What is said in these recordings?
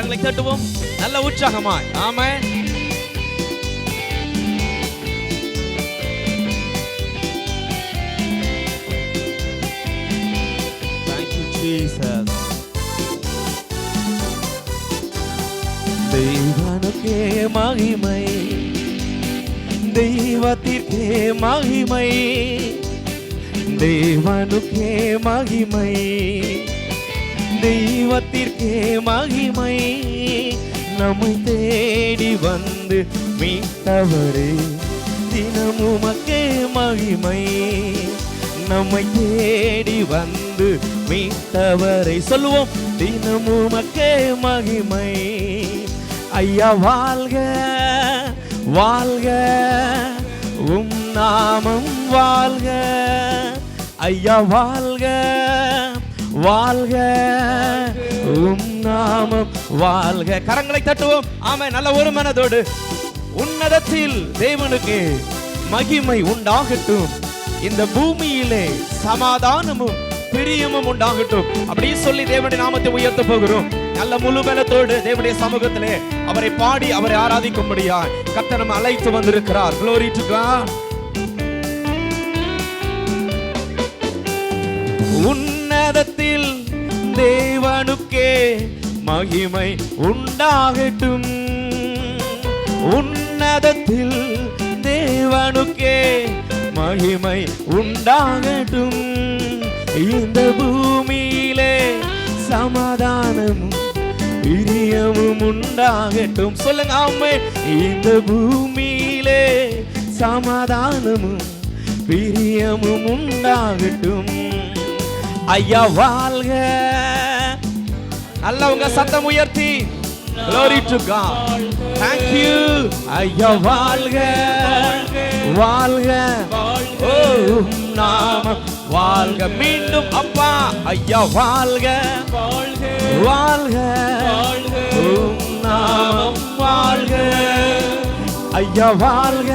கரங்களை தட்டுவோம் நல்ல உற்சாகமாய். ஆமென். Thank you Jesus. தெய்வனுக்கே மகிமை, தெய்வத்திற்கே மகிமை, தேவனுக்கே மகிமை, தெய்வத்திற்கே மகிமை. நம்மை தேடி வந்து மீட்டவரே தினமும் உமக்கே மகிமை. நம்மை தேடி வந்து மீட்டவரை சொல்லுவோம் தினமும் உமக்கே மகிமை. ஐயா வாழ்க வாழ்க உம் நாமம் வாழ்க. ஐயா வாழ்க வாழ்க உம் நாமம் வாழ்க. கரங்களை தட்டுவோம். ஆமென். நல்ல ஒரு மனதோடு உன்னதத்தில் தேவனுக்கு மகிமை உண்டாகட்டும், இந்த பூமியிலே சமாதானமும் பிரியமும் உண்டாகட்டும். அப்படி சொல்லி தேவனுடைய நாமத்தை உயர்த்த போகிறோம். நல்ல முழு பலத்தோடு தேவனுடைய சமூகத்திலே அவரை பாடி அவரை ஆராதிக்கும்படியாய் கர்த்தர் நம்மை அழைத்து வந்திருக்கிறார். Glory to God. உன்னதத்தில் தேவனுக்கே மகிமை உண்டாகட்டும், உன்னதத்தில் தேவனுக்கே மகிமை உண்டாகட்டும். இந்த பூமியிலே சமாதானமும் பிரியமும் உண்டாகட்டும். சொல்லுங்க ஆமென். இந்த பூமியிலே சமாதானமும் பிரியமும் உண்டாகட்டும். ஐயா வாழ்க. நல்ல உங்க சத்தம் உயர்த்தி Glory to God. Thank you. ஐயா வாழ்க வாழ்க ஓ நாமம் வாழ்க. மீண்டும் அப்பா ஐயா வாழ்க வாழ்க உம் நாமம் வாழ்க. ஐயா வாழ்க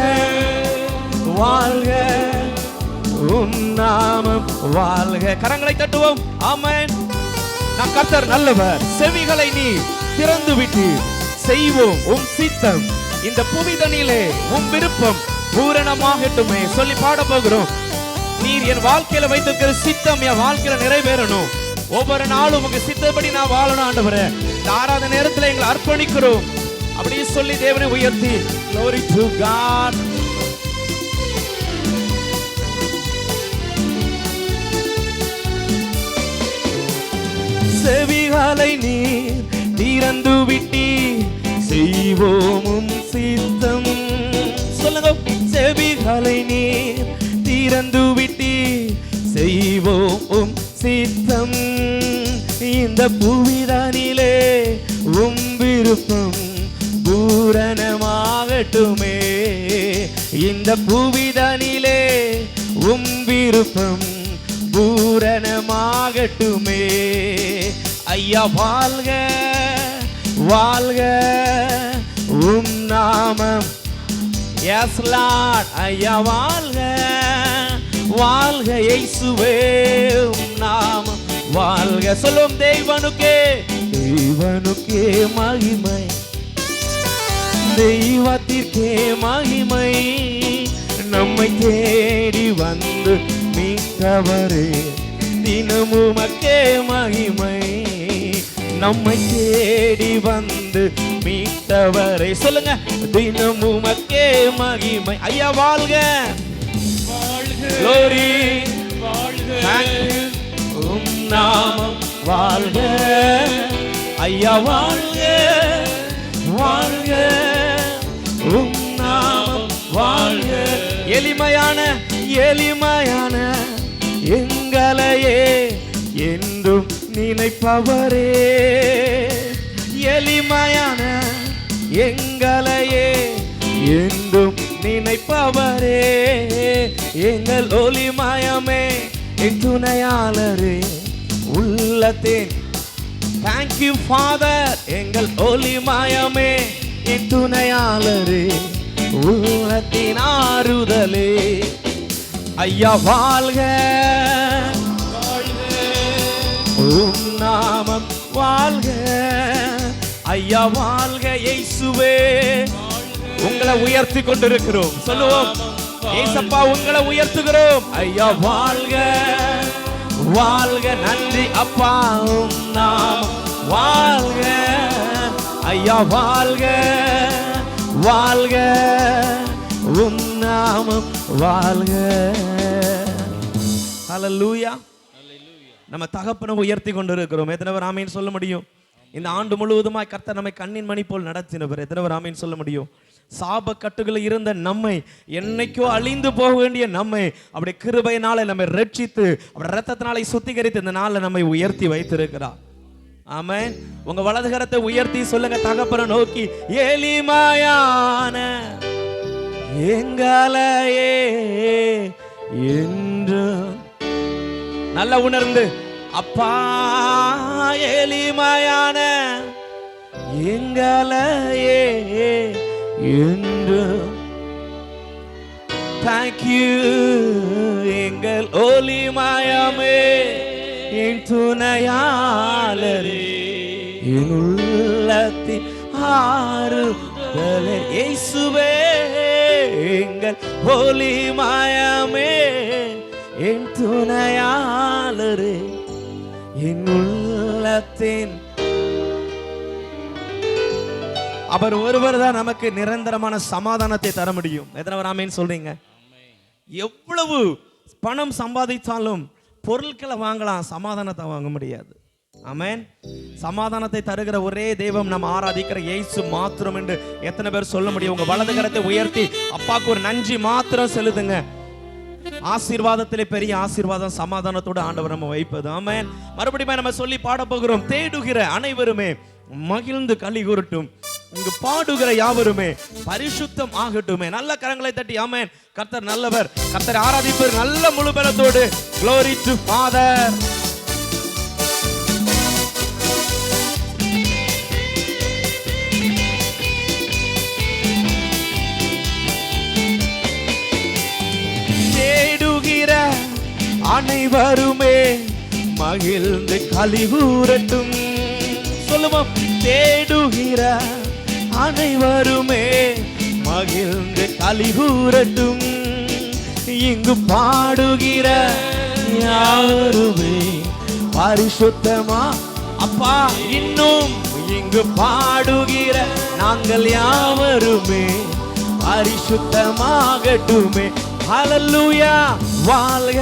வாழ்க உம் நாமம் வாழ்க. கரங்களை தட்டுவோம். ஆமென். நம் கர்த்தர் நல்லவர், செவிகளை நீ திறந்து விட்டு செய்வோம் உம் சித்தம், இந்த புவிதனிலே உம் விருப்பம் பூரணமாகட்டுமே சொல்லி பாட போகிறோம். நீர் என் வாழ்க்கையில வைத்திருக்கிற சித்தம் என் வாழ்க்கையில நிறைவேறணும். ஒவ்வொரு நாளும் உங்க சித்தப்படி நான் வாழணும் ஆண்டவரே. இந்த ஆராதனை நேரத்தில் எங்களை அர்ப்பணிக்கிறோம். அப்படி சொல்லி தேவனை உயர்த்தி Glory to God. செவிகளை நீர் திறந்து விட்டி செய்வோமும் சித்தம். சொல்லுங்க. செவிகளை நீர் திறந்து விட்டி செய்வோம் சித்தம், இந்த புவிதனிலே உம் விருப்பம் பூரணமாகட்டுமே. இந்த புவிதனிலே உம் விருப்பம் பூரணமாகட்டுமே. ஐயா வாழ்க வாழ்க உம் நாமம். Yes Lord. ஐயா வாழ்க வாழ்க இயேசுவே உம் நாமம் வாழ்க. சொல்லும் தேவனுக்கே தேவனுக்கே மகிமை, தெய்வத்திற்கே மகிமை. நம்மை தேடி வந்து மீட்டவரே தினமும் உமக்கே மகிமை. நம்மை தேடி வந்து மீட்டவரை சொல்லுங்க தினமும் உமக்கே மகிமை. ஐயா வாழ்க Glory வாழ்க உம் நாமம் வாழ்க. ஐயா வாழ்க வாழ்க உம் நாமம் வாழ்க. எளிமையான எளிமையான எங்களையே என்றும் நினைப்பவரே, எளிமையான எங்களையே என்றும் நினைப்பவரே, எங்கள் ஒளிமயமே என் துணையாளரே உள்ளத்தேன். Thank you Father. எங்கள் ஒளிமயமே என் துணையாளரே உள்ளத்தின் ஆறுதலே. ஐயா வாழ்க உம் நாமம் வாழ்க. ஐயா வாழ்க இயேசுவே. உங்களை உயர்த்தி கொண்டிருக்கிறோம். சொல்லுவோம், ஏசப்பா உங்களை உயர்த்துகிறோம். ஐயா வாழ்க வாழ்க. நன்றி அப்பா, உம் நாமம் வாழ்க. ஐயா வாழ்க வாழ்க, உம் நாமம் வாழ்க. ஹல்லேலூயா. நம்ம தகப்பனை உயர்த்தி கொண்டிருக்கிறோம். எத்தனை பேர் ஆமீன் சொல்ல முடியும்? இந்த ஆண்டு முழுவதுமாய் கர்த்தர் நம்மை கண்ணின் மணி போல் நடத்தினவர். எத்தனை பேர் ஆமீன் சொல்ல முடியும்? சாப கட்டுகள் இருந்த நம்மை, என்னைக்கோ அழிந்து போக வேண்டிய நம்மை அப்படி கிருபையினால நம்மை ரட்சித்து அப்படி ரத்தத்தினாலே சுத்திகரித்து இந்த நாளில் நம்மை உயர்த்தி வைத்திருக்கிறார். ஆமென். உங்க வலது கரத்தை உயர்த்தி சொல்லுங்க, தகப்பனை நோக்கி, எளிமையான எங்களையே என்று நல்லா உணர்ந்து, அப்பா எளிமையான எங்களையே என்று. தேங்க்யூ எங்கள் ஒளிமயமே, என் துணையாளரே, என் உள்ளத்தின் ஆறுதலே. இயேசுவே எங்கள் ஒளிமயமே, என் துணையாளரே, என் உள்ளத்தின். அவர் ஒருவர் தான் நமக்கு நிரந்தரமான சமாதானத்தை தர முடியும். எத்தனை பேர் ஆமென் சொல்றீங்க? எவ்வளவு பணம் சம்பாதித்தாலும் பொருட்களை வாங்கலாம், சமாதானத்தை வாங்க முடியாது. ஆமென். சமாதானத்தை தருகிற ஒரே தெய்வம் நம்ம ஆராதிக்கிற இயேசு மாத்திரம் என்று எத்தனை பேர் சொல்ல முடியும்? உங்க வலது கரத்தை உயர்த்தி அப்பாவுக்கு ஒரு நன்றி மாத்திரம் செலுத்துங்க. ஆசீர்வாதத்திலே பெரிய ஆசீர்வாதம் சமாதானத்தோடு ஆண்டவர் நம்ம வைப்பது. ஆமென். மறுபடியும் நம்ம சொல்லி பாட போகிறோம். தேடுகிற அனைவருமே மகிழ்ந்து களி கூறட்டும், இங்கு பாடுகிற யாவருமே பரிசுத்தம் ஆகட்டுமே. நல்ல கரங்களை தட்டி ஆமென். கர்த்தர் நல்லவர், கர்த்தர் ஆராதிப்பவர் நல்ல முழு பலத்தோடு. Glory to Father. தேடுகிற அனைவருமே மகிழ்ந்து களி கூறட்டும். சொல்லுவோம், தேடுகிற அனைவருமே மகிழ்ந்து களி கூறட்டும். இங்கு பாடுகிற யாருமே பரிசுத்தமா. அப்பா இன்னும் இங்கு பாடுகிற நாங்கள் யாவருமே பரிசுத்தமாகட்டுமே. ஹல்லேலூயா. வாழ்க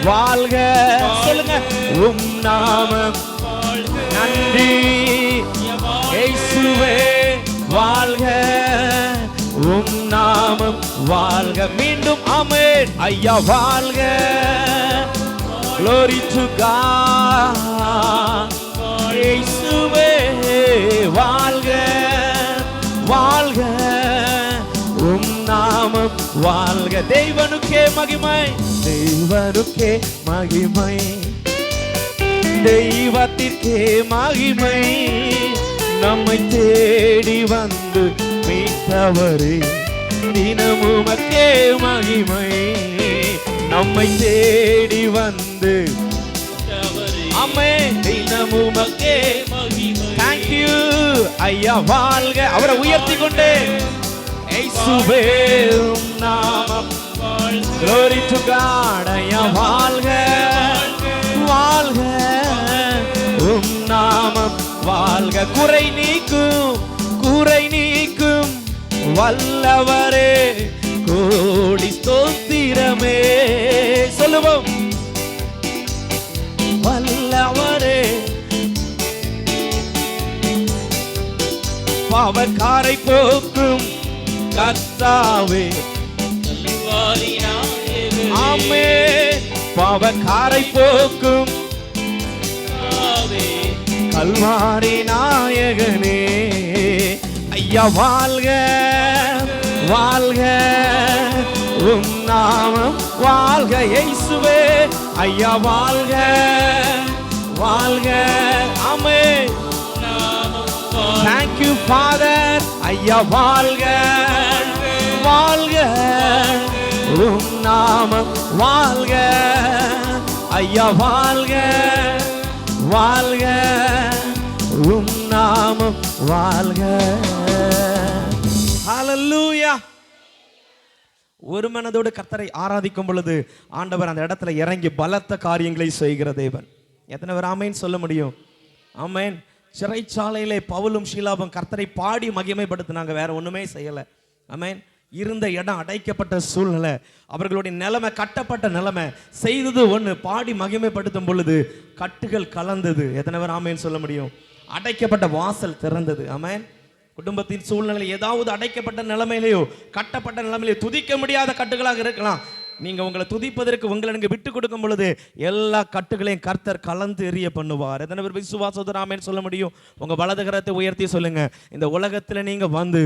வாழ்க. சொல்லுங்க, உம் நாமம் நன்றி இயேசுவே. வாழ்க உம் நாமம் வாழ்க. மீண்டும் ஆமென். ஐயா வாழ்க. Glory to God. இயேசுவே வாழ்க வாழ்க, உம் நாமம் வாழ்க. தேவனுக்கே மகிமை, தேவனுக்கே மகிமை, தெய்வத்திற்கே மகிமை. நம்மை தேடி வந்து மீட்டவரே, தினமுமக்கே மகிமை. நம்மை தேடி வந்து ஆமென், தினமுமக்கே மகிமை. Thank you ஐயா வாழ்க. அவரை உயர்த்தி கொண்டே இயேசுவே உம் நாமம். Glory to God. ஐயா வாழ்க வாழ்க, உம் நாமம் வாழ்க. குறை நீக்கும் குறை நீக்கும் வல்லவரே, கோடி ஸ்தோத்திரமே. சொல்லுவோம், வல்லவரே. பாவக்காரை போக்கும் கர்த்தாவே, ஆமென். பாவக்காரை போக்கும் கல்வாரி நாயகனே, ஐயா வாழ்க வாழ்க, உம் நாமம் வாழ்க. இயேசுவே ஐயா வாழ்க வாழ்க. ஆமென். Thank you Father. ஐயா வாழ்க வாழ்க, உம் நாமம் வாழ்க. ஐயா வாழ்க வாழ்க, உம் நாமம் நாமம் வாழ்க. ஹல்லேலூயா. ஒரு மனதோடு கர்த்தரை ஆராதிக்கும் பொழுது ஆண்டவர் அந்த இடத்துல இறங்கி பலத்த காரியங்களை செய்கிற தேவன். எத்தனை பேர் ஆமென் சொல்ல முடியும்? ஆமென். சிறைச்சாலையிலே பவுலும் ஷீலாவும் கர்த்தரை பாடி மகிமைப்படுத்தினாங்க, வேற ஒண்ணுமே செய்யல. ஆமென். இருந்த இடம் அடைக்கப்பட்ட சூழ்நிலை, அவர்களுடைய நிலைமை கட்டப்பட்ட நிலைமை, செய்தது ஒன்று, பாடி மகிமைப்படுத்தும் பொழுது கட்டுகள் கலந்தது. எத்தனை பேர் ஆமென் சொல்ல முடியும்? அடைக்கப்பட்ட வாசல் திறந்தது. ஆமென். குடும்பத்தின் சூழ்நிலை ஏதாவது அடைக்கப்பட்ட நிலைமையிலேயோ கட்டப்பட்ட நிலைமையிலேயோ துதிக்க முடியாத கட்டுகளாக இருக்கலாம். நீங்க உங்களை துதிப்பதற்கு உங்களை நீங்க விட்டு கொடுக்கும் பொழுது எல்லா கட்டுகளையும் கர்த்தர் கலந்து எறிய பண்ணுவார். எத்தனை பேர் விசுவாசத்தோட ஆமென் சொல்ல முடியும்? உங்க வலது கரத்தை உயர்த்தி சொல்லுங்க, இந்த உலகத்துல நீங்க வந்து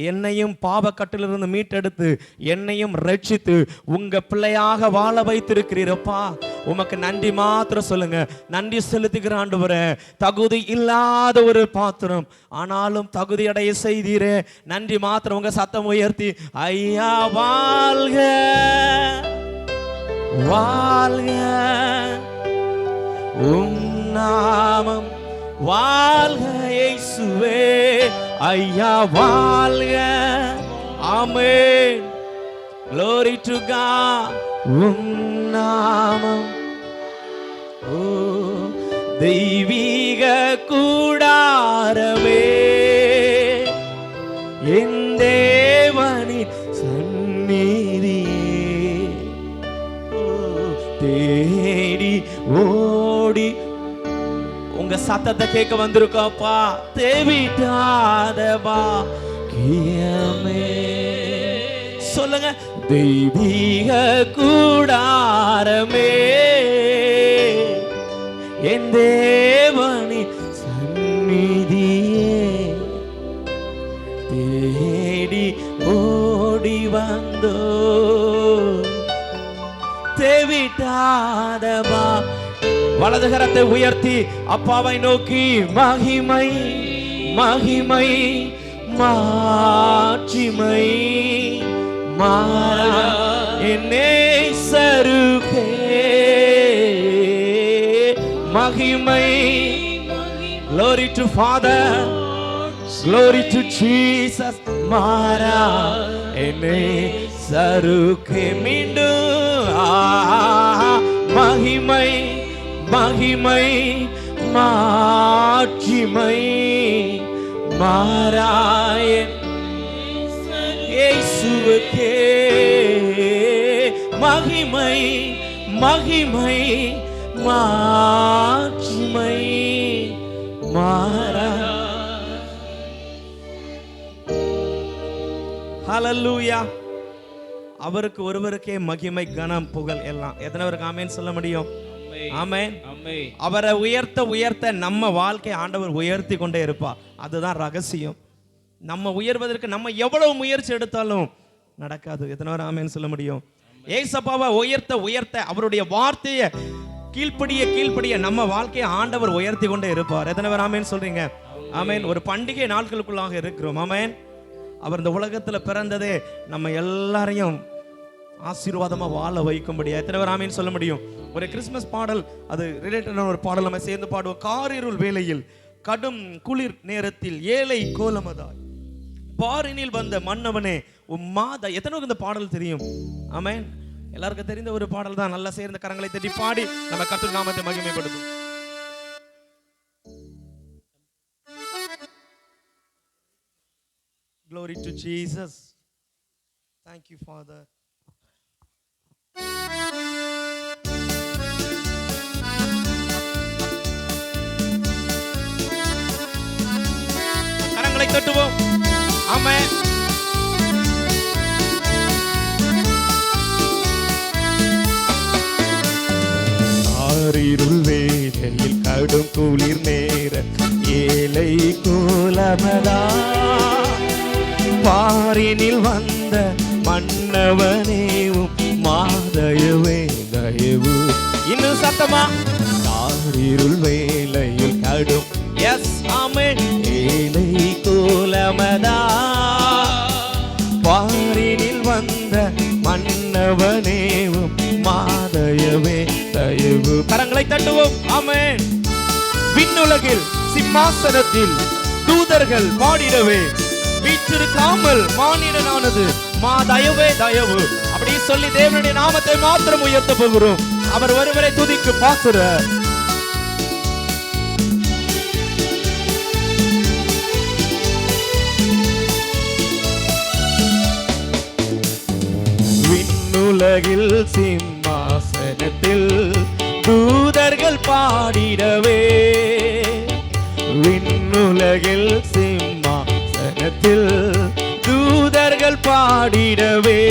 என்னையும் பாவ கட்டிலிருந்து மீட்டெடுத்து என்னையும் ரட்சித்து உங்க பிள்ளையாக வாழ வைத்திருக்கிறீரப்பா, உமக்கு நன்றி மாத்திரம் சொல்லுங்க. நன்றி செலுத்துகிற ஆண்டவரே, தகுதி இல்லாத ஒரு பாத்திரம், ஆனாலும் தகுதி அடைய செய்தீரே, நன்றி மாத்திரம். உங்க சத்தம் உயர்த்தி ஐயா வாழ்க வாழ்க, உம் நாமம் வாழ்க இயேசுவே, ஐயா வாழ்க. ஆமென். Glory to God. உம் நாமம் ஓ தெய்வீக கூடாரமே, என் தேவனின் சந்நிதியே, தேடி ஓடி உங்க சத்தத்தை கேட்க வந்திருக்கோப்பா. தேவிட்டாதவா கியமே சொல்லுங்க, தெய்வீக கூடாரமே, என் தேவனின் சந்நிதியே, தேடி ஓடி வந்தோ தேவிட்டாதவா. வலது கரத்தை உயர்த்தி அப்பாவை நோக்கி மகிமை மகிமை மாட்சிமை மாறா என்னே சருகே, மகிமை. Glory to Father, glory to Jesus. மாறா என்னே சருகே. மீண்டும் மகிமை மகிமை மாட்சிமை மாறாய இயேசுவுக்கே, மகிமை மகிமை மாட்சிமை மாறா. ஹல்லேலூயா. அவருக்கு ஒருவருக்கே மகிமை கனம் புகழ் எல்லாம். எத்தனை பேருக்கு ஆமென் சொல்ல முடியும்? ஆமென். அவரை உயர்த்த உயர்த்த நம்ம வாழ்க்கை ஆண்டவர் உயர்த்தி கொண்டே இருப்பார். அதுதான் ரகசியம். நம்ம உயர்வதற்கு நம்ம எவ்வளவு முயற்சி எடுத்தாலும் நடக்காது. எத்தனை பேர் ஆமென் சொல்ல முடியும்? ஏசப்பாவை உயர்த்த உயர்த்த அவருடைய வார்த்தையை கீழ்ப்படிய கீழ்ப்படிய நம்ம வாழ்க்கையை ஆண்டவர் உயர்த்தி கொண்டே இருப்பார். எத்தனை பேர் ஆமென் சொல்றீங்க? ஆமென். ஒரு பண்டிகை நாட்களுக்குள்ளாக இருக்கிறோம். ஆமென். அவர் இந்த உலகத்துல பிறந்ததே நம்ம எல்லாரையும் ஆசீர்வாதமா வாழ வைக்கும்படியா. எத்தனை பேர் ஆமென் சொல்ல முடியும்? ஒரு கிறிஸ்மஸ் பாடல், அது ரிலேட்டடான ஒரு பாடல் நம்ம சேர்ந்து பாடுவோம். காரிருள் வேளையில் கடும் குளிர் நேரத்தில் ஏழை கோலமதாய் பாரினில் வந்த மன்னவனே உம்மாதா. எத்தனை இந்த பாடல் தெரியும்? ஆமென். எல்லாருக்கும் தெரிந்த ஒரு பாடல் தான். நல்லா சேர்ந்த கரங்களை தட்டி பாடி நம்ம கர்த்தர் நாமத்தை மகிமைப்படுத்தும். Glory to Jesus. Thank you, Father. கரங்களை தட்டுவோம். ஆமென். ஆரிருள் வேளையில் கடும் குளிர் நேர ஏழை கோலமதா பாரினில் வந்த மன்னவனேவும் மாதயவே தயவு. இன்னும் சத்தமா. ஆரிருள் வேளையில் கடும் எஸ் ஆமென் ஏழை கோலமதா பாரினில் வந்த மன்னவனேவும் மாதயவே தயவு. கரங்களை தட்டுவோம். ஆமென். விண்ணுலகில் சிம்மாசனத்தில் தூதர்கள் பாடிடவே வீற்றிருக்காமல் மானிடனானது மா தயவே தயவு அப்படி சொல்லி தேவனுடைய நாமத்தை மாத்திரம் உயர்த்த போகிறோம். அவர் ஒருவரை துதிக்கு பாசுரர். விண்ணுலகில் சிம்மாசனத்தில் தூதர்கள் பாடிடவே விண்ணுலகில் சிம்மாசனத்தில் தூதர்கள் பாடிடவே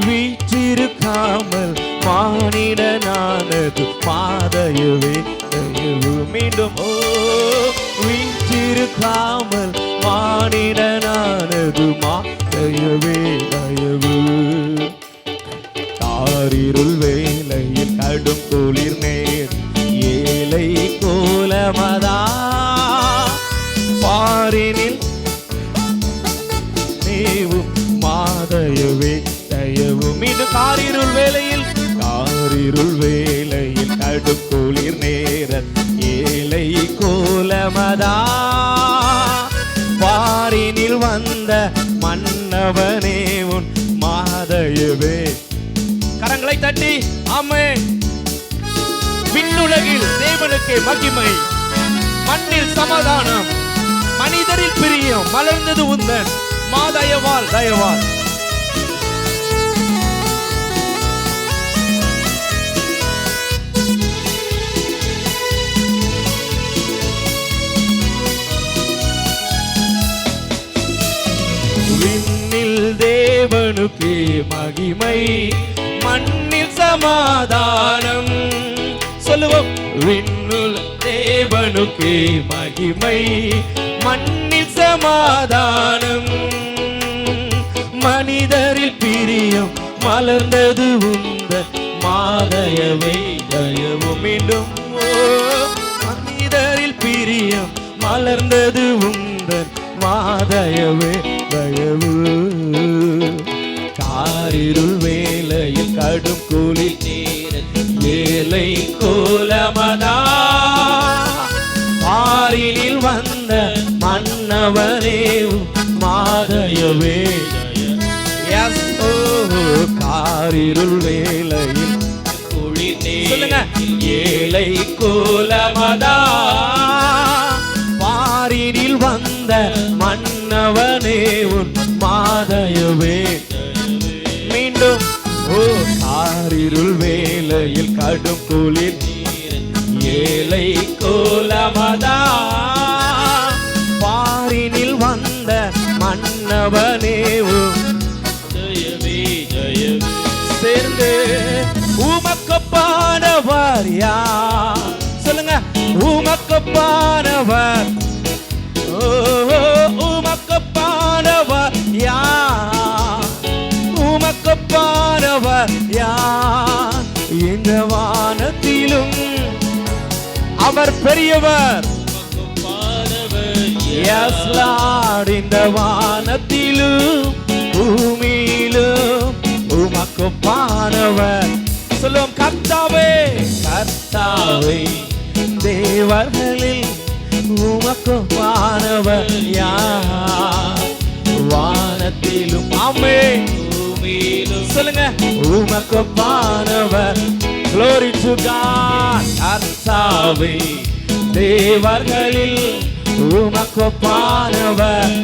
வீற்றிருக்காமல் மானிடனானது மாதயவே தயவு. மீண்டும் வீற்றிருக்காமல் மானிடனானது மாதயவே தயவு. காரிருள் வேளையில் கடும் குளிர் நேர் ஏழை கோலமதா பாரினில் நீவும் மாதயவே தயவு. மீண்டும் காரிருள் வேளையில் கடும் குளிர் நேர ஏழை கோலமதா பாரினில் வந்த மன்னவனே உன் மாதயவே. கரங்களை தட்டி ஆமென். விண்ணுலகில் தேவனுக்கு மகிமை, மண்ணில் சமாதானம், மனிதரில் பிரியம், மலர்ந்தது உந்தன் மாதயவால் தயவால். விண்ணில் தேவனுக்கு மகிமை, மண்ணில் சமாதானம். சொல்லுவோம். விண்ணில் தேவனுக்கு மகிமை, மண்ணில் சமாதானம், மனிதரில் பிரியம், மலர்ந்தது உந்தன் மாதயவே தயவு. மீண்டும் மனிதரில் பிரியம், மலர்ந்தது உந்தன் மாதயவே தயவு. காரிருள் வேளையில் கடும் குளிர் ஏழை கோலமதா பாரினில் வந்த மன்னவனே மாதயவே. காரிருள் வேளையில் சொல்லுங்க. ஏழை கோலமதா பாரினில் வந்த மன்னவனே உன் மாதயவே. மீண்டும் காரிருள் வேளையில் கடும் குளிர் ஏழை கோலமதா பாரினில் வந்த மன்னவனே சேர்ந்து உமக்கப்பானவர் யார்? சொல்லுங்க. உமக்கப்பானவர் உமக்கப்பானவர் யார்? உமக்கப்பானவர் யார்? இந்த வானத்திலும் அவர் பெரியவர். Yes Lord. இந்த வானத்திலும் பூமியிலும் உமக்கப்பானவர். சொல்லுவோம். கர்த்தாவே கர்த்தாவே தேவர்களில் உமக்கப்பானவர் யார்? வானத்திலும் ஆமென் பூமியிலும் சொல்லுங்க. உமக்கப்பானவர். Glory to God. கர்த்தாவே தேவர்களில் உமக்கப்பானவர்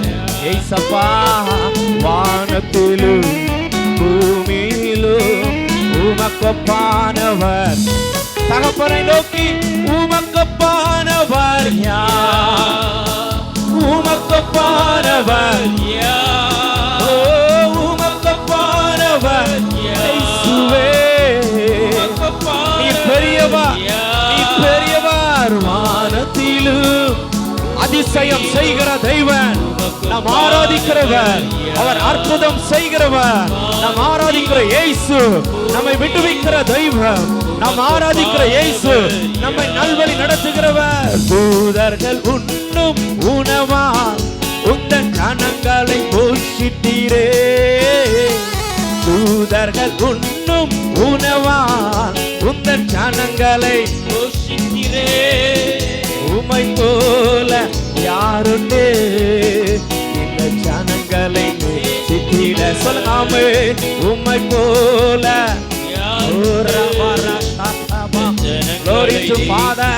ஏசப்பா. வானத்திலும் பூமியிலும் உமக்கப்பானவர். தகப்பனை நோக்கி உமக்கப்பானவர் யார்? உமக்கப்பானவர் யார்? உமக்கப்பானவர் இயேசுவே. நீ பெரியவர், நீ பெரியவர். வானத்திலும் அதிசயம் செய்கிற தெய்வன் நாம் ஆராதிக்கிறவர். அவர் அற்புதம் செய்கிறவர். நாம் ஆராதிக்கிற இயேசு நம்மை விடுவிக்கிற தெய்வம். நாம் ஆராதிக்கிற இயேசு நம்மை நல்வழி நடத்துகிறவர். தூதர்கள் உண்ணும் உணவால் உந்தன் கணங்களை போஷித்தீரே. தூதர்கள் உண்ணும் உணவால் உந்தன் கணங்களை போஷித்தீரே. உமை போல யாருண்டு இந்த ஜனங்களை சித்திட சொல்லாமே உம்மை போல Glory to Father.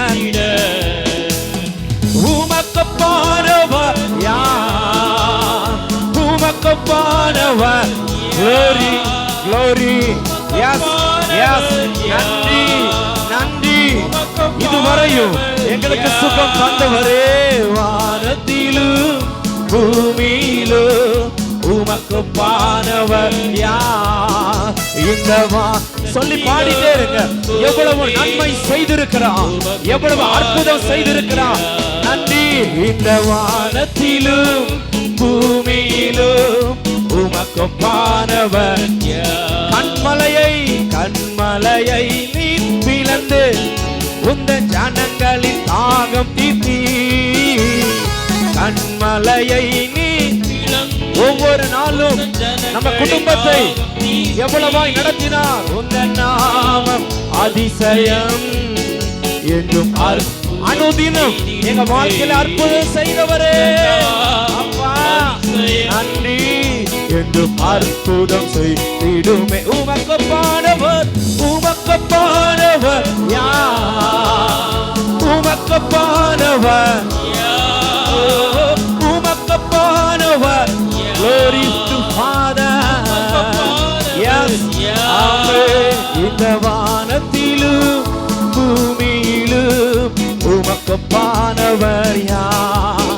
உமக்கு போனவர் யார்? உமக்கு போனவர் glory glory yes yes நன்றி நன்றி இதுவரையும் எங்களுக்கு சுகம் தந்தவரே வானத்திலும் பூமியிலும் உமக்கு பானவர் யார்? இந்த சொல்லி பாடிட்டே இருங்க. எவ்வளவு நன்மை செய்திருக்கிறான், எவ்வளவு அற்புதம் செய்திருக்கிறான். நன்றி. இந்த வானத்திலும் பூமியிலும் உமக்கு பானவர் கண்மலையை நீ பிளந்து உந்த ஜனங்களின் தாகம் தீர்த்தி கண்மலையை நீ ஒவ்வொரு நாளும் நம்ம குடும்பத்தை எவ்வளவாய் நடத்தினார். உந்த நாமம் அதிசயம் என்றும் அனுதினம் எங்க வாழ்க்கையில் அற்புதம் செய்தவரே அப்பா நன்றி என்றும் அற்புதம் செய்திடுமே. உமக்கு பாடவர் யார்? உமக்கு பாடவர் உமக்கு பாடவர் Glory to Father. Yes, Amen. இந்த வானத்திலும் பூமியிலும் உமக்கு பானவர் யார்?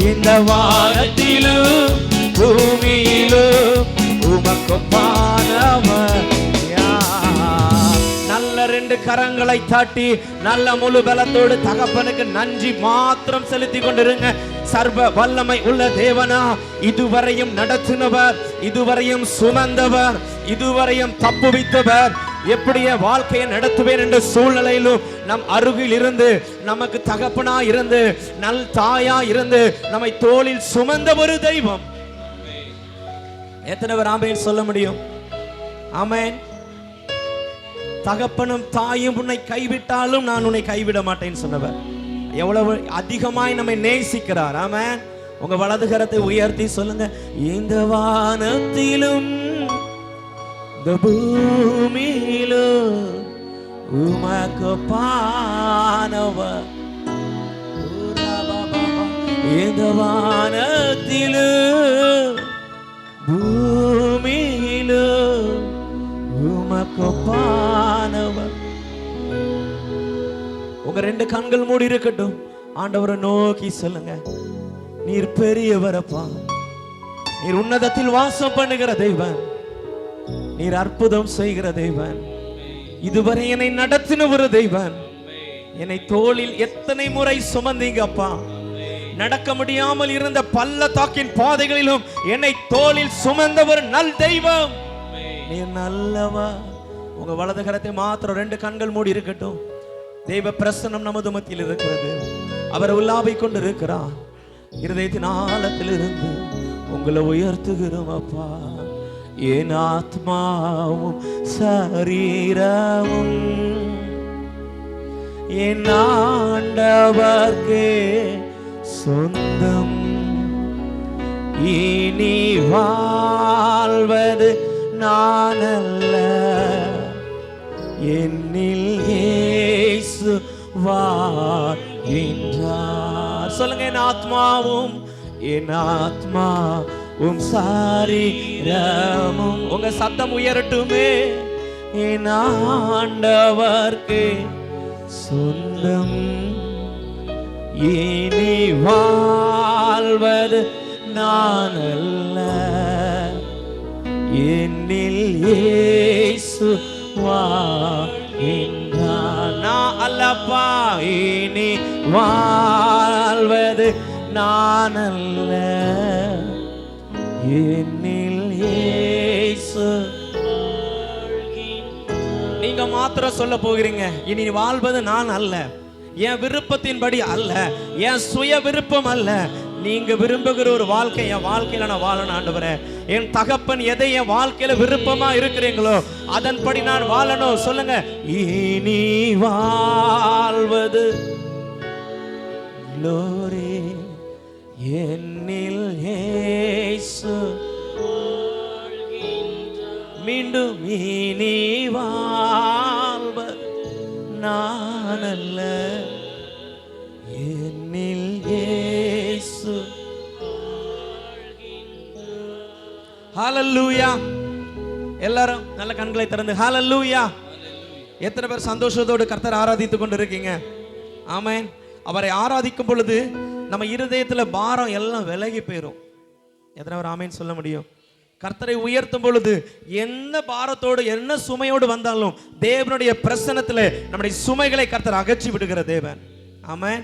இந்த வானத்திலும் பூமியிலும் உமக்கு பானவர் யார்? நல்ல ரெண்டு கரங்களை தட்டி நல்ல முழு பலத்தோடு தகப்பனுக்கு நன்றி மாத்திரம் செலுத்தி கொண்டிருங்க. சர்வ வல்லமை உள்ள தேவனா, இதுவரையும் நடத்தினவர், இதுவரையும் சுமந்தவர், இதுவரையும் தப்புவித்தவர், எப்படிய வாழ்க்கையை நடத்துவேன் என்ற சூழ்நிலையிலும் நம் அருகில் இருந்து நமக்கு தகப்பனா இருந்து நல் தாயா இருந்து நம்மை தோளில் சுமந்த ஒரு தெய்வம். எத்தனை பேர் ஆமென் சொல்ல முடியும்? ஆமென். தகப்பனும் தாயும் உன்னை கைவிட்டாலும் நான் உன்னை கைவிட மாட்டேன்னு சொன்னவர் எவ்வளவு அதிகமாய் நம்மை நேசிக்கிறார். ஆமென். உங்க வலது கரத்தை உயர்த்தி சொல்லுங்க. இந்த வானத்திலும் இந்த பூமியிலும் உமக்கு பானவர். இந்த வானத்திலும் பூமியிலும் உமக்கு பானவர். உங்க ரெண்டு கண்கள் மூடி இருக்கட்டும். ஆண்டவரை நோக்கி சொல்லுங்க. நீர் பெரியவரப்பா, நீர் உன்னதத்தில் வாசம் பண்ணுகிற தெய்வன், நீர் அற்புதம் செய்கிற தெய்வன், இதுவரை என்னை நடத்தின ஒரு தெய்வன். என்னை தோளில் எத்தனை முறை சுமந்தீங்க அப்பா. நடக்க முடியாமல் இருந்த பள்ளத்தாக்கின் பாதைகளிலும் என்னை தோளில் சுமந்த ஒரு நல் தெய்வம். நீர் நல்லவா. உங்க வலது கரத்தை மாத்திரம் ரெண்டு கண்கள் மூடி இருக்கட்டும். தெய்வ பிரசன்னம் நமது மத்தியில் இருக்கிறது. அவர் உலாவிக் கொண்டு இருக்கிறார். இருதயத்தின் ஆழத்தில் இருந்து உங்களை உயர்த்துகிறோம் அப்பா. என் ஆத்மாவும் சரீரமும் என் ஆண்டவர்க்கே சொந்தம். இனி வாழ்வது நான் அல்ல, என்னில் இயேசு வாழ்கின்றார். சொல்லுங்க. என் ஆத்மாவும் சரீரமும். உங்க சத்தம் உயரட்டுமே. என் ஆண்டவர்க்கு சொந்தம். இனி வாழ்வது நான் அல்ல, என்னில் இயேசு வாழ்கின்றார். நான் அல்லப்பா. இனி வாழ்வது நான் அல்ல, என்னில் இயேசு. நீங்க மாத்திரம் சொல்ல போகிறீங்க. இனி வாழ்வது நான் அல்ல, என் விருப்பத்தின்படி அல்ல, என் சுய விருப்பம் அல்ல. நீங்க விரும்புகிற ஒரு வாழ்க்கை என் வாழ்க்கையில நான் வாழணும் ஆண்டவரே. என் தகப்பன் எதை என் வாழ்க்கையில விருப்பமா இருக்கிறீங்களோ அதன்படி நான் வாழணும். சொல்லுங்க. இனி வாழ்வது glory என்னில் இயேசு மீண்டும் இனி வாழ்வர் நான் அல்ல, என்னில் இயேசு. ஹல்லேலூயா. எல்லாரும் நல்ல கண்களை திறந்து ஹல்லேலூயா. எத்தனை பேர் சந்தோஷத்தோடு கர்த்தரை ஆராதித்துக் கொண்டிருக்கீங்க? ஆமென். அவரை ஆராதிக்கும் பொழுது நம்ம இருதயத்துல பாரம் எல்லாம் விலகி போயிடும். எத்தனை பேர் ஆமென் சொல்ல முடியும்? கர்த்தரை உயர்த்தும் பொழுது என்ன பாரத்தோடு என்ன சுமையோடு வந்தாலும் தேவனுடைய பிரசன்னத்துல நம்முடைய சுமைகளை கர்த்தர் அகற்றி விடுகிற தேவன். ஆமென்.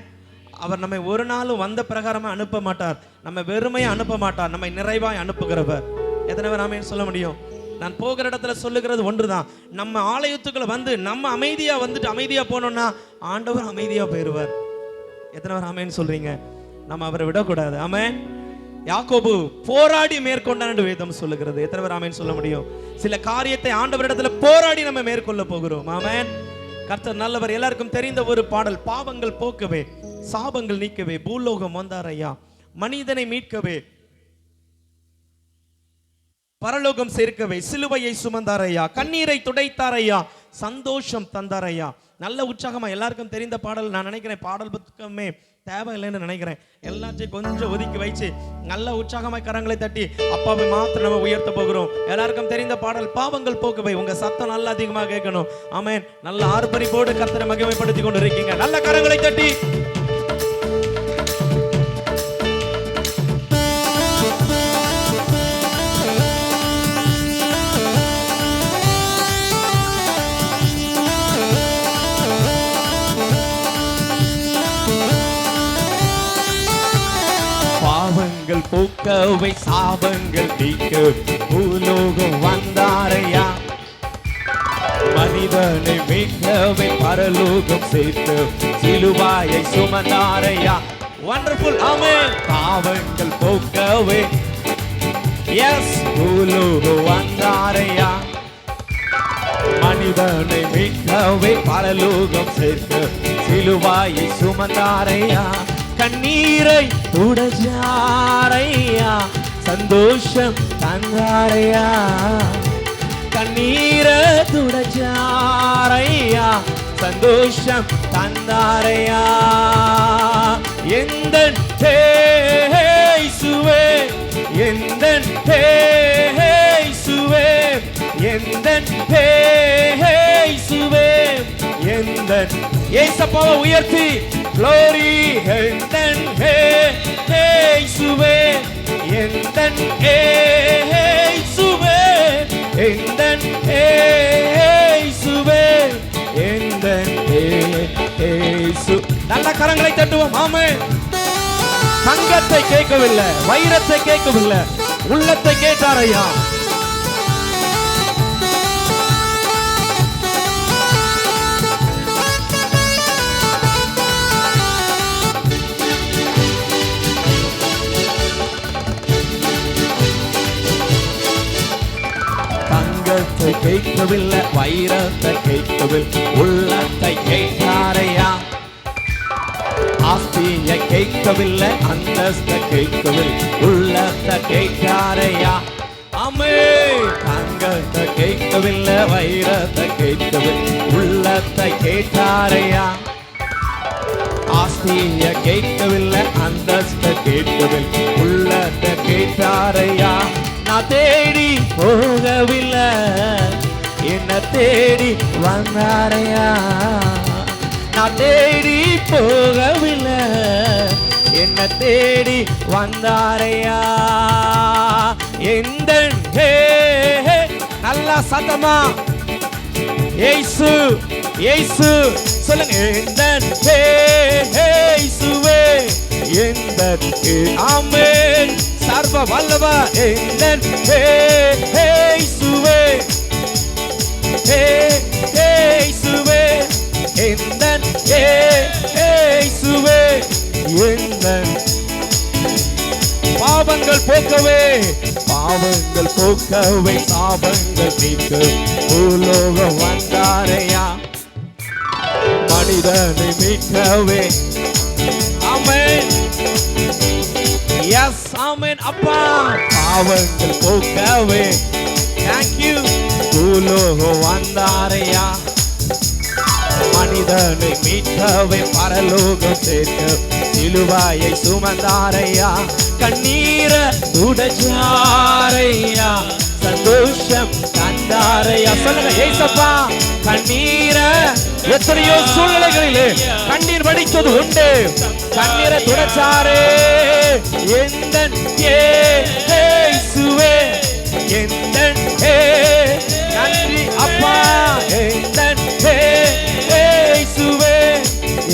அவர் நம்மை ஒரு நாளும் வந்த பிரகாரமா அனுப்ப மாட்டார், நம்ம வெறுமையை அனுப்ப மாட்டார், நம்மை நிறைவாய் அனுப்புகிறவர். எத்தனை பேர் ஆமென் சொல்ல முடியும்? நான் போகிற இடத்துல சொல்லுகிறது ஒன்றுதான், நம்ம ஆலயத்துக்குள்ள வந்து நம்ம அமைதியா வந்துட்டு அமைதியா போனோம்னா ஆண்டவர் அமைதியா போயிடுவார். எத்தனை பேர் ஆமென் சொல்றீங்க? நம்ம அவரை விடக்கூடாது. ஆமென். யாக்கோபு போராடி மேற்கொண்டான் வேதம் சொல்லுகிறது. எத்தனை பேர் ஆமென் சொல்ல முடியும்? சில காரியத்தை ஆண்டவரிடத்துல போராடி நம்ம மேற்கொள்ள போகிறோம். ஆமென். கர்த்தர் நல்லவர். எல்லாருக்கும் தெரிந்த ஒரு பாடல், பாவங்கள் போக்கவே சாபங்கள் நீக்கவே பூலோகம் வந்தார் ஐயா, மனிதனை மீட்கவே பரலோகம் சேர்க்கவே சிலுவையை சுமந்தார் ஐயா, கண்ணீரை துடைத்தார் ஐயா, சந்தோஷம் தந்தார் ஐயா. நல்ல உற்சாகமா எல்லாருக்கும் தெரிந்த பாடல். நான் நினைக்கிறேன் பாடல் புத்தகமே தேவையில்லைன்னு நினைக்கிறேன். எல்லாத்தையும் கொஞ்சம் ஒதுக்கி வச்சு நல்ல உற்சாகமாய் கரங்களை தட்டி அப்பாவை மாத்திரம் நம்ம உயர்த்த போகிறோம். எல்லாருக்கும் தெரிந்த பாடல், பாவங்கள் போக்கவே. உங்க சத்தம் நல்லா அதிகமா கேட்கணும். ஆமென். நல்ல ஆர்ப்பரிப்போடு கர்த்தரை மகிமைப்படுத்தி கொண்டு இருக்கீங்க. நல்ல கரங்களை தட்டி போக்கவை சாபங்கள் நீக்க பூலோகம் வந்தாரையா, மனிதனை மீட்கவே பரலோகம் சேர்த்து சிலுவாயை சுமந்தாரையா. வண்டர்ஃபுல். ஆமென். பாவங்கள் போக்கவே எஸ் பூலோகம் வந்தாரையா, மனிதனை மீட்கவே பரலோகம் சேர்த்து சிலுவாயை சுமந்தாரையா. கண்ணீரை துடைச்சாரையா, சந்தோஷம் தந்தாரையா, கண்ணீரை துடைச்சாரையா, சந்தோஷம் தந்தாரையா. எந்தன் இயேசுவே, எந்தன் இயேசுவே, எந்தன் இயேசுவே, எந்தன் இயேசப்பாவை உயர்த்தி glory எந்தன் இயேசுவே, எந்தன் இயேசுவே, எந்தன் இயேசுவே, எந்தன் இயேசு. நல்ல கரங்களை தட்டுவோம். ஆமென். தங்கத்தை கேட்கவில்லை, வைரத்தை கேட்கவில்லை, உள்ளத்தை கேட்டாரையா. தங்கத்தை கேட்கவில்லை, வைரத்தை கேட்கவில்லை, உள்ளத்தை கேட்டாரையா. ஆஸ்தியை கேட்கவில்லை, அந்தஸ்தை கேட்கவில்லை, உள்ளத்தை கேட்டாரையா. ஆமென். தங்கத்தை கேட்கவில்லை, வைரத்தை கேட்கவில்லை, உள்ளத்தை கேட்டாரையா. ஆஸ்தியை கேட்கவில்லை, அந்தஸ்தை கேட்கவில்லை, உள்ளத்தை கேட்டாரையா. நான் தேடி போகவில்லை, என்ன தேடி வந்தாரையா. நான் தேடி போகவில்லை, என்ன தேடி வந்தாரையா. எந்த நல்லா சத்தமா இயேசு இயேசு சொல்லுங்க. எந்த இயேசுவே, எந்த ஆமென். சர்வ வல்லவர் எந்தன் இயேசுவே, இயேசுவே, எந்தன் இயேசுவே, எந்தன். பாவங்கள் போக்கவே, பாவங்கள் போக்கவே சாபங்கள் நீக்க பூலோகம் வந்தாரையா, மனிதனை மீட்கவே. ஆமென். அப்பா பாவங்கள் போக்கவே தேங்க்யூ பூலோகம் வந்தாரையா மனிதனை மீட்கவே பரலோகம் சேர்க்க சிலுவாயை சுமந்தாரையா கண்ணீரை துடைச்சாரையா சந்தோஷம் தந்தாரையா சொல்லுங்க ஏசப்பா கண்ணீரை எத்தனையோ சூழ்நிலைகளிலே கண்ணீர் வடித்தது உண்டு கண்ணீரை துடைச்சாரே எந்தன் இயேசுவே எந்தன் நன்றி அப்பா எந்தன் இயேசுவே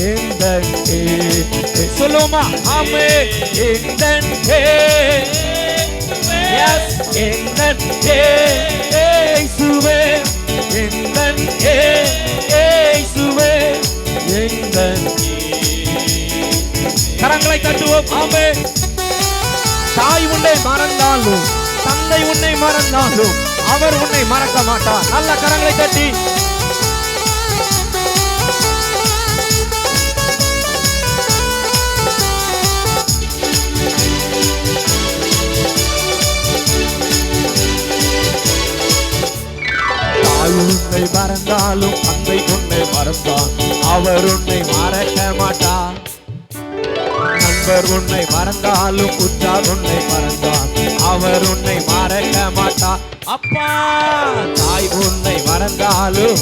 எந்தன் சொல்லுமா ஆமே எந்தன் எஸ் எந்தன் இயேசுவே எந்தன் இயேசுவே எந்தன் கரங்களை தட்டுவோம் ஆமே தாய் உன்னை மறந்தாலும் தந்தை உன்னை மறந்தாலும் அவர் உன்னை மறக்க மாட்டார் நல்ல கரங்களை தட்டி தாய் உன்னை மறந்தாலும் தந்தை உன்னை மறந்தார் அவர் உன்னை மறக்க மாட்டார் நண்பர் உன்னை மறந்தாலும் உற்றார் உன்னை மறந்தார் அவர் உன்னை மறக்க மாட்டார் அப்பா தாய் உன்னை மறந்தாலும்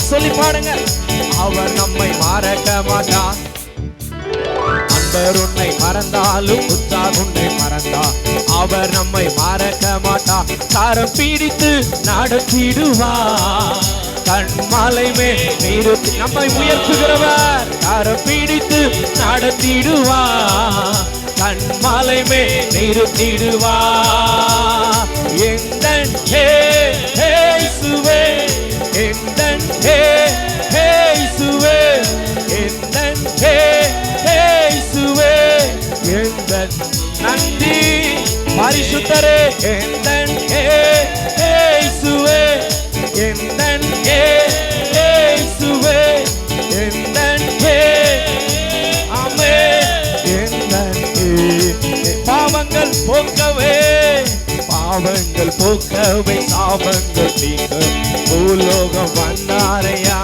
சொல்லி பாடுங்க அவர் நம்மை மறக்க மாட்டார் நண்பர் உன்னை மறந்தாலும் உற்றார் உன்னை மறந்தார் அவர் நம்மை மறக்க மாட்டார் கரம் பிடித்து நடத்திடுவார் கண்மாலை மேல் நிறுத்தி நம்மை உயர்த்துகிறவர் கரம் பிடித்து நடத்திடுவார் கண்மாலை மேல் நிறுத்திடுவார் எந்தன் இயேசுவே எந்தன் இயேசுவே எந்தன் இயேசுவே எந்தன் நன்றி பரிசுத்தரே எந்தன் இயேசுவே எந்தன் இயேசுவே எந்தன் ஆமே எந்தன் பாவங்கள் போக்கவே பாவங்கள் போக்கவே சாபங்கள் நீக்க பூலோகம் வந்தாரையா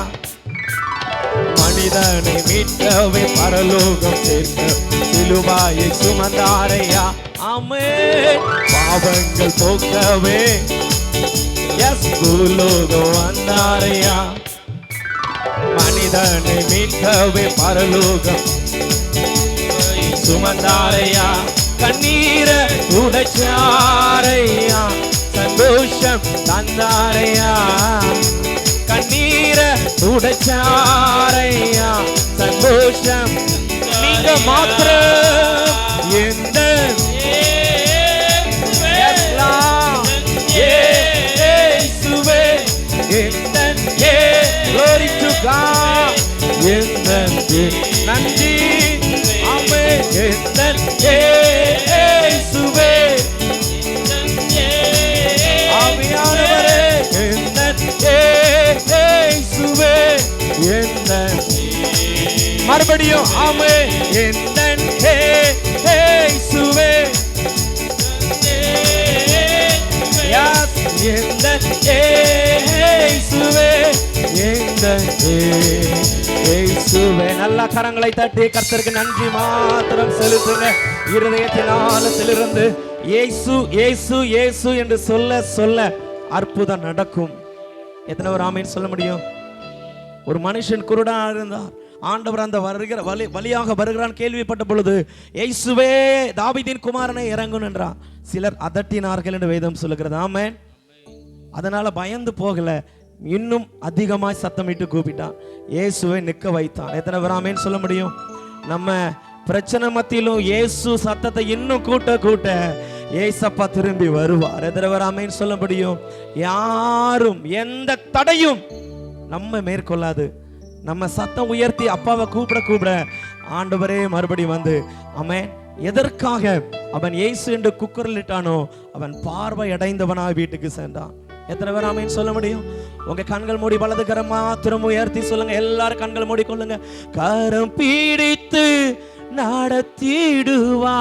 மனிதனை மீட்கவே பரலோகம் சேர்க்க சிலுவாயை சுமந்தாரையா ஆமே பாவங்கள் போக்கவே எஸ் பூலோகம் வந்தாரையா மனிதனை மீட்கவே பரலோகம் சுமந்தாரையா கண்ணீரை துடைச்சாரையா சந்தோஷம் தந்தாரையா கண்ணீரை துடைச்சாரையா சந்தோஷம் நீங்க மாத்திரம் எந்த இயேசுவே எந்தன் glory to God எந்தன் நன்றி ஆமே எந்தன் இயேசுவே ஆவியானவரே எந்தன் இயேசுவே எந்தன் மறுபடியும் ஆமே எந்தன் இயேசுவே எந்தன் இயேசுவே எந்தன் இயேசுவே நல்ல கரங்களை தட்டி கர்த்தருக்கு நன்றி மாத்திரம் செலுத்துங்க இருதயத்தின் ஆழத்திலிருந்து இயேசு இயேசு இயேசு என்று சொல்ல சொல்ல அற்புதம் நடக்கும் எத்தனை ஒரு ஆமீன் சொல்ல முடியும் ஒரு மனுஷன் குருடா இருந்தார் ஆண்டவர் அந்த வருகிற வழியாக வருகிறான் கேள்விப்பட்ட பொழுது இயேசுவே தாவீதின் குமாரனை இறங்கும் என்றார் சிலர் அதட்டினார்கள் என்று வேதம் சொல்லுகிறது ஆமென் அதனால பயந்து போகல இன்னும் அதிகமாய் சத்தமிட்டு கூப்பிட்டான் இயேசுவை நிற்க வைத்தான் எத்தனை பேர் ஆமென் சொல்ல முடியும் நம்ம பிரச்சனை மத்தியிலும் இயேசு சத்தத்தை இன்னும் கூட்ட கூட்ட ஏசப்பா திரும்பி வருவார் எத்தனை பேர் ஆமென் சொல்ல முடியும் யாரும் எந்த தடையும் நம்ம மேற்கொள்ளாது நம்ம சத்தம் உயர்த்தி அப்பாவை கூப்பிட கூப்பிட ஆண்டவரே மறுபடி வந்து ஆமென் எதற்காக அவன் இயேசு என்று குக்குரலிட்டானோ அவன் பார்வை அடைந்தவனாக வீட்டுக்கு சென்றான் எத்தனை பேர் ஆமென் சொல்ல முடியும் உங்க கண்கள் மூடி வலது கரம் மாத்திரம் உயர்த்தி சொல்லுங்க எல்லாரும் கண்கள் மூடி கொள்ளுங்க கரம் பிடித்து நடத்திடுவா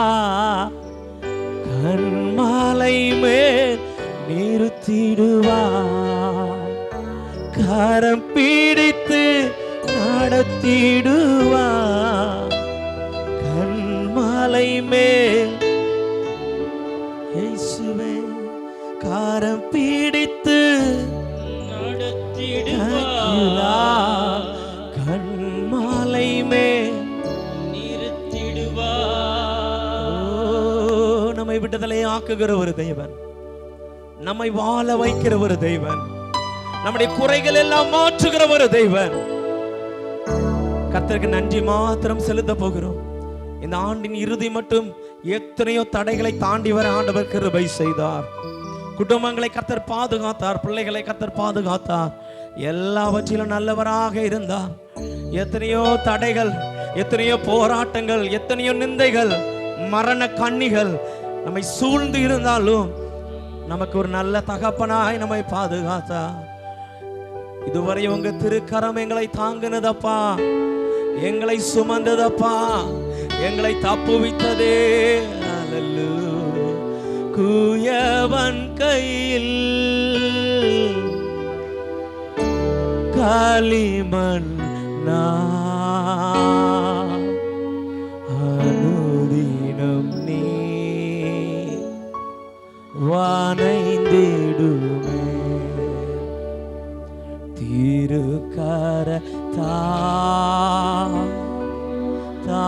கண்மாலை மேல் நிறுத்திடுவார், கரம் பிடித்து நடத்திடுவார். கண்மாலை மேல் இயேசுவே கரம் பிடித்து நடத்திடுவார், கண்மாலை மேல் நிறுத்திடுவார். நம்மை விடுதலை ஆக்குகிற ஒரு தெய்வன், நம்மை வாழ வைக்கிற ஒரு தெய்வன், நம்முடைய குறைகள் எல்லாம் மாற்றுகிற ஒரு தெய்வன். கர்த்தருக்கு நன்றி மாத்திரம் செலுத்த போகிறோம். இந்த ஆண்டின் இறுதி மட்டும் எத்தனையோ தடைகளை தாண்டி வர ஆண்டவர் கிருபை செய்தார். குடும்பங்களை கர்த்தர் பாதுகாத்தார், பிள்ளைகளை கர்த்தர் பாதுகாத்தார், எல்லாவற்றிலும் நல்லவராக இருந்தார். எத்தனையோ தடைகள், எத்தனையோ போராட்டங்கள், எத்தனையோ நிந்தைகள், மரண கண்ணிகள் நம்மை சூழ்ந்து இருந்தாலும் நமக்கு ஒரு நல்ல தகப்பனாய் நம்மை பாதுகாத்தார். இதுவரை உங்க திருக்கரம் எங்களை தாங்கினதப்பா, எங்களை சுமந்ததப்பா, எங்களை தப்புவித்ததே. அல்லேலூயா. குயவன் கையில் களிமண் அனுதினம் நீ வானைந்திடுமே, திருக்கர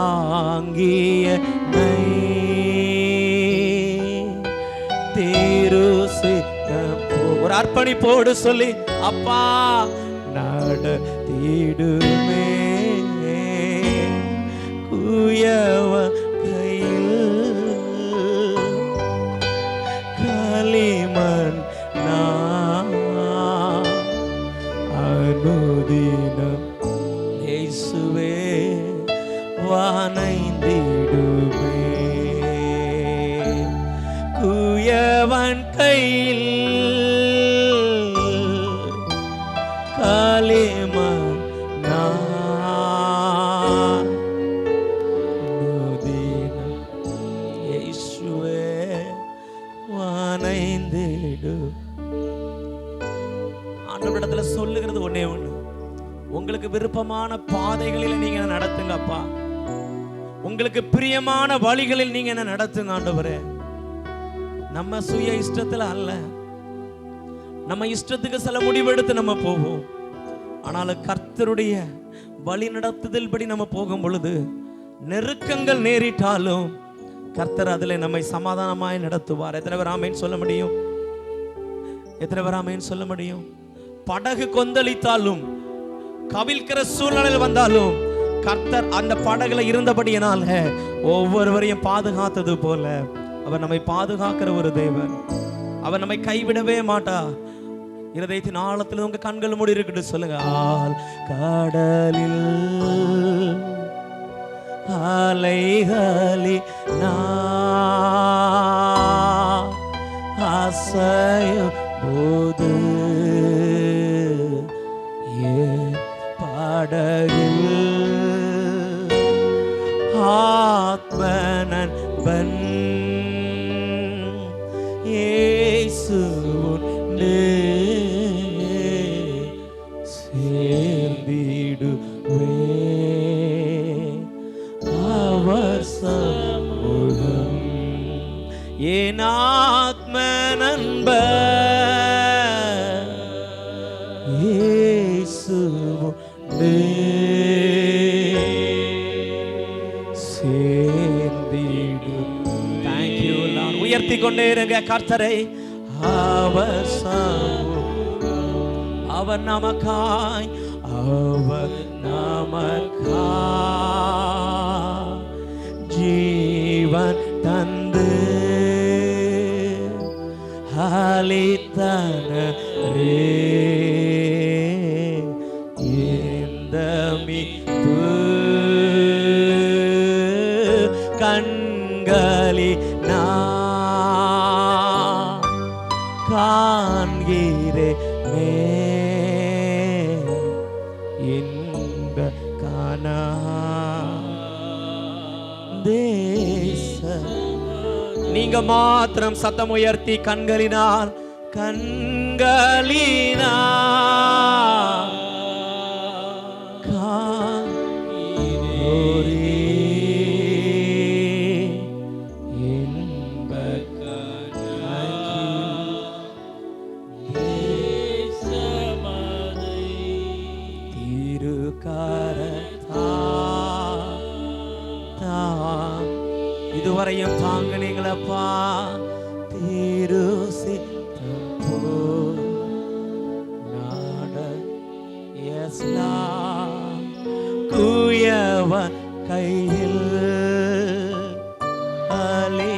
தாங்கிய ஒரு அர்ப்பணிப்போடு சொல்லி அப்பா நடத்திடுமே. குயவ கையில் களிமண் அனுதினம் இயேசுவே வானைந்திடுமே. குயவன் கையில் களிமண் அனுதினம் இயேசுவே வானைந்திடு. ஆண்டவரிடத்துல சொல்லுகிறது ஒண்ணே ஒண்ணு, உங்களுக்கு விருப்பமான பாதைகளில் நீங்க நடத்துங்க அப்பா, உங்களுக்கு பிரியமான வழிகளில் நீங்க என்ன நடத்துங்க ஆண்டவரே. நம்ம சுய இஷ்டத்துல அல்ல, நம்ம இஷ்டத்துக்கு சில முடிவெடுத்து நம்ம போவோம். ஆனாலும் கர்த்தருடைய வழி நடத்துதல் படி நம்ம போகும் பொழுது நெருக்கங்கள் நேரிட்டாலும் கர்த்தர் அதுல நம்மை சமாதானமாய் நடத்துவார். எத்தனை பேர் ஆமேன் சொல்ல முடியும்? எத்தனை பேர் ஆமேன் சொல்ல முடியும்? படகு கொந்தளித்தாலும், கவிழ்க்கிற சூழ்நிலையில் வந்தாலும் கர்த்தர் அந்த படகுல இருந்தபடியினால ஒவ்வொருவரையும் பாதுகாத்தது போல அவர் நம்மை பாதுகாக்கிற ஒரு தேவன். அவர் நம்மை கைவிடவே மாட்டார். இருதயத்தின் ஆழத்தில் உங்க கண்கள் மூடி இருக்கட்டு சொல்லுங்க. ஆல் கடலில் அலைகளி ஆசையும் போது படகில் ஆத்மனன்பன் இயேசுவுண்டே சேர்ந்திடுவே அவர் சமூகம். என் ஆத்மனன்பன் இயேசுவுண்டே சேர்ந்திடு. Thank you Lord. உயர்த்தி கொண்டே இருங்க கர்த்தரை. அவர் சமூகம், அவர் நமக்காய், அவர் நமக்காய் ஜீவன் தந்து அளித்தனரே. இந்த மீட்பு கண்களினா காண்கிறேனே, இன்ப காணா தேச நீங்க மாத்திரம் சத்தம் உயர்த்தி கண்களினால் இதுவரையும் தாங்கினீங்களப்பா. தீரு சித்தம் குயவன் கையில் அலி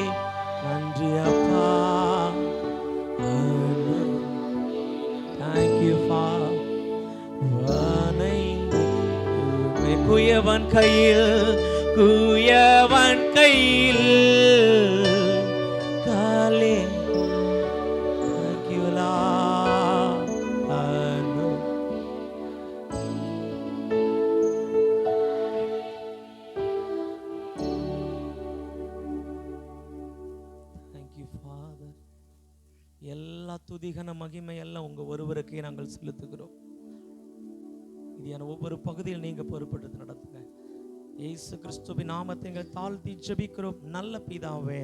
நன்றி அப்பா. தேங்க்யூ குயவன் கையில் குயவன் கையில் காலே கிவலா அனு. Thank you Father. எல்லா துதிகன மகிமை எல்லாம் உங்க ஒருவருக்கே நாங்கள் செலுத்துகிறோம். இது ஒவ்வொரு பகுதியில் நீங்க பொறுப்பெடுத்து நடத்துங்க. இயேசு கிறிஸ்துவின் நாமத்தை தாழ்த்தி ஜெபிக்கிறோம் நல்ல பிதாவே.